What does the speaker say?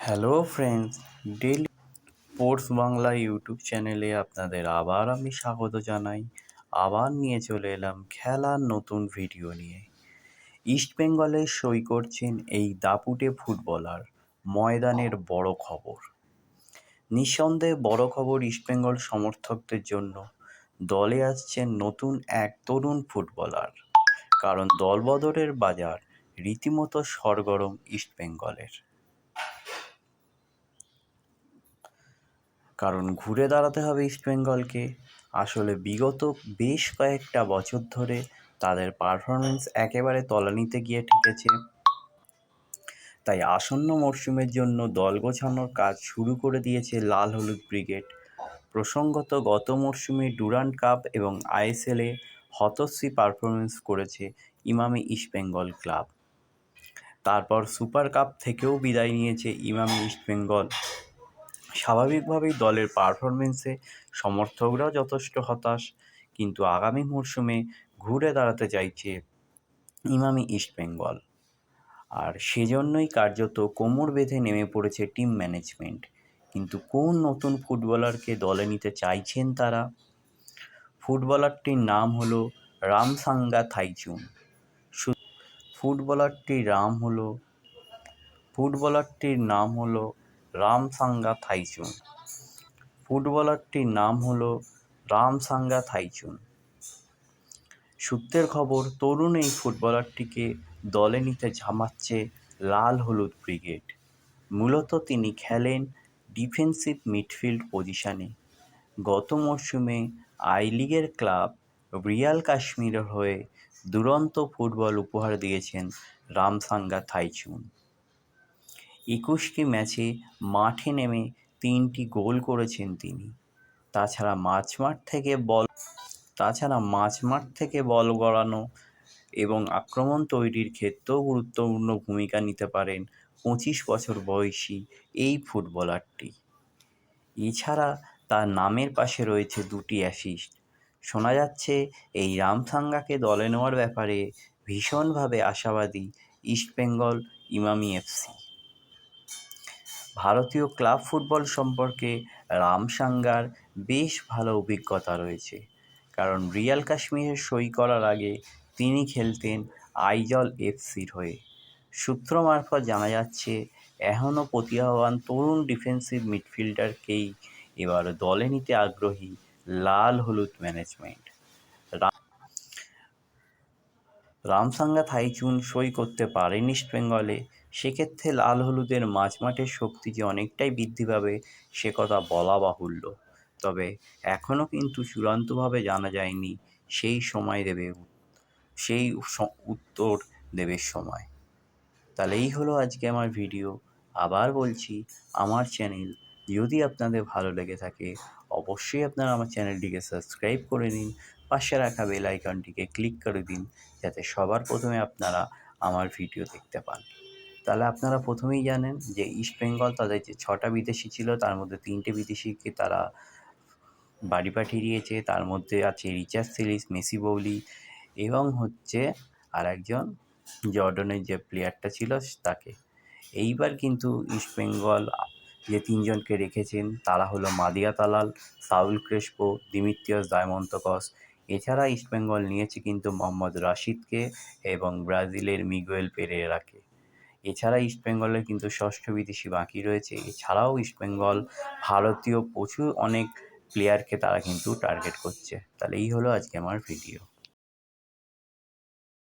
Hello friends, daily sports Bangla YouTube চ্যানেলে আপনাদের আবার আমি স্বাগত জানাই। আবার নিয়ে চলে এলাম খেলার নতুন ভিডিও নিয়ে। ইস্টবেঙ্গলে সই করছেন এই দাপুটে ফুটবলার, ময়দানের বড় খবর। নিঃসন্দেহে বড় খবর ইস্টবেঙ্গল সমর্থকদের জন্য। দলে আসছেন নতুন এক তরুণ ফুটবলার, কারণ দলবদলের বাজার রীতিমতো সরগরম ইস্টবেঙ্গলের। কারণ ঘুরে দাঁড়াতে হবে ইস্টবেঙ্গলকে। আসলে বিগত বেশ কয়েকটা বছর ধরে তাদের পারফরমেন্স একেবারে তলানিতে গিয়ে ঠেকেছে। তাই আসন্ন মরশুমের জন্য দল গোছানোর কাজ শুরু করে দিয়েছে লাল হলুদ ব্রিগেড। প্রসঙ্গত, গত মরশুমে ডুরান্ড কাপ এবং আইএসএলে হতশ্রী পারফরমেন্স করেছে ইমামি ইস্টবেঙ্গল ক্লাব। তারপর সুপার কাপ থেকেও বিদায় নিয়েছে ইমামি ইস্টবেঙ্গল। স্বাভাবিকভাবেই দলের পারফরমেন্সে সমর্থকরাও যথেষ্ট হতাশ, কিন্তু আগামী মরশুমে ঘুরে দাঁড়াতে চাইছে ইমামি ইস্টবেঙ্গল। আর সেজন্যই কার্যত কোমর বেঁধে নেমে পড়েছে টিম ম্যানেজমেন্ট। কিন্তু কোন নতুন ফুটবলারকে দলে নিতে চাইছেন তারা? ফুটবলারটির নাম হলো রামসাঙ্গা থাইচুন। ফুটবলারটির নাম হলো রামসাঙ্গা থাইচুন। সূত্রের খবর, তরুণ এই ফুটবলারটিকে দলে নিতে ঝামাচ্ছে লাল হলুদ ব্রিগেড। মূলত তিনি খেলেন ডিফেন্সিভ মিডফিল্ড পজিশনে। গত মরশুমে আই লিগের ক্লাব রিয়াল কাশ্মীরের হয়ে দুরন্ত ফুটবল উপহার দিয়েছেন রামসাঙ্গা থাইচুন। 21টি ম্যাচে মাঠে নেমে 3টি গোল করেছেন তিনি। তাছাড়া মাঝমাঠ থেকে বল গড়ানো এবং আক্রমণ তৈরির ক্ষেত্রেও গুরুত্বপূর্ণ ভূমিকা নিতে পারেন 25 বছর বয়সী এই ফুটবলারটি। এছাড়া তার নামের পাশে রয়েছে 2টি অ্যাসিস্ট। শোনা যাচ্ছে এই রামসাঙ্গাকে দলে নেওয়ার ব্যাপারে ভীষণভাবে আশাবাদী ইস্টবেঙ্গল ইমামি এফসি। ভারতীয় ক্লাব ফুটবল সম্পর্কে রামসাঙ্গার বেশ ভালো অভিজ্ঞতা রয়েছে, কারণ রিয়াল কাশ্মীরে সই করার আগে তিনি খেলতেন আইজল এফসির হয়ে। সূত্র মারফত জানা যাচ্ছে, এখনও প্রতিভাবান তরুণ ডিফেন্সিভ মিডফিল্ডারকেই এবার দলে নিতে আগ্রহী লাল হলুদ ম্যানেজমেন্ট। রামসাঙ্গা থাইচুন সই করতে পারেন ইস্টবেঙ্গলে, সেক্ষেত্রে লাল হলুদের মাঝমাঠের শক্তি যে অনেকটাই বৃদ্ধি পাবে সে কথা বলা বাহুল্য। তবে এখনও কিন্তু চূড়ান্তভাবে জানা যায়নি সেই উত্তর দেবে সময়। তাহলে এই হলো আজকে আমার ভিডিও। আবার বলছি, আমার চ্যানেল যদি আপনাদের ভালো লেগে থাকে অবশ্যই আপনারা আমার চ্যানেলটিকে সাবস্ক্রাইব করে নিন, পাশে রাখা বেল আইকনটিকে ক্লিক করে দিন, যাতে সবার প্রথমে আপনারা আমার ভিডিও দেখতে পান। তাহলে আপনারা প্রথমেই জানেন যে ইস্টবেঙ্গল তাদের যে 6টা বিদেশি ছিল তার মধ্যে 3টে বিদেশিকে তারা বাড়ি পাঠিয়ে দিয়েছে। তার মধ্যে আছে রিচার্ড সিরিস, মেসি বৌলি এবং আর একজন জর্ডনের যে প্লেয়ারটা ছিল তাকে। এইবার কিন্তু ইস্টবেঙ্গল যে 3জনকে রেখেছেন তারা হলো Madih Talal, Saul Crespo, Dimitrios Diamantakos. এছাড়া ইস্টবেঙ্গল নিয়েছে কিন্তু মোহাম্মদ রাশিদকে এবং ব্রাজিলের মিগুয়েল পেরেরাকে। এছাড়া ইস্টবেঙ্গলের কিন্তু 6ষ্ঠ বিদেশি বাকি রয়েছে। এছাড়াও ইস্টবেঙ্গল ভারতীয় প্রচুর অনেক প্লেয়ারকে তারা কিন্তু টার্গেট করছে। তাহলে এই হলো আজকে আমার ভিডিও।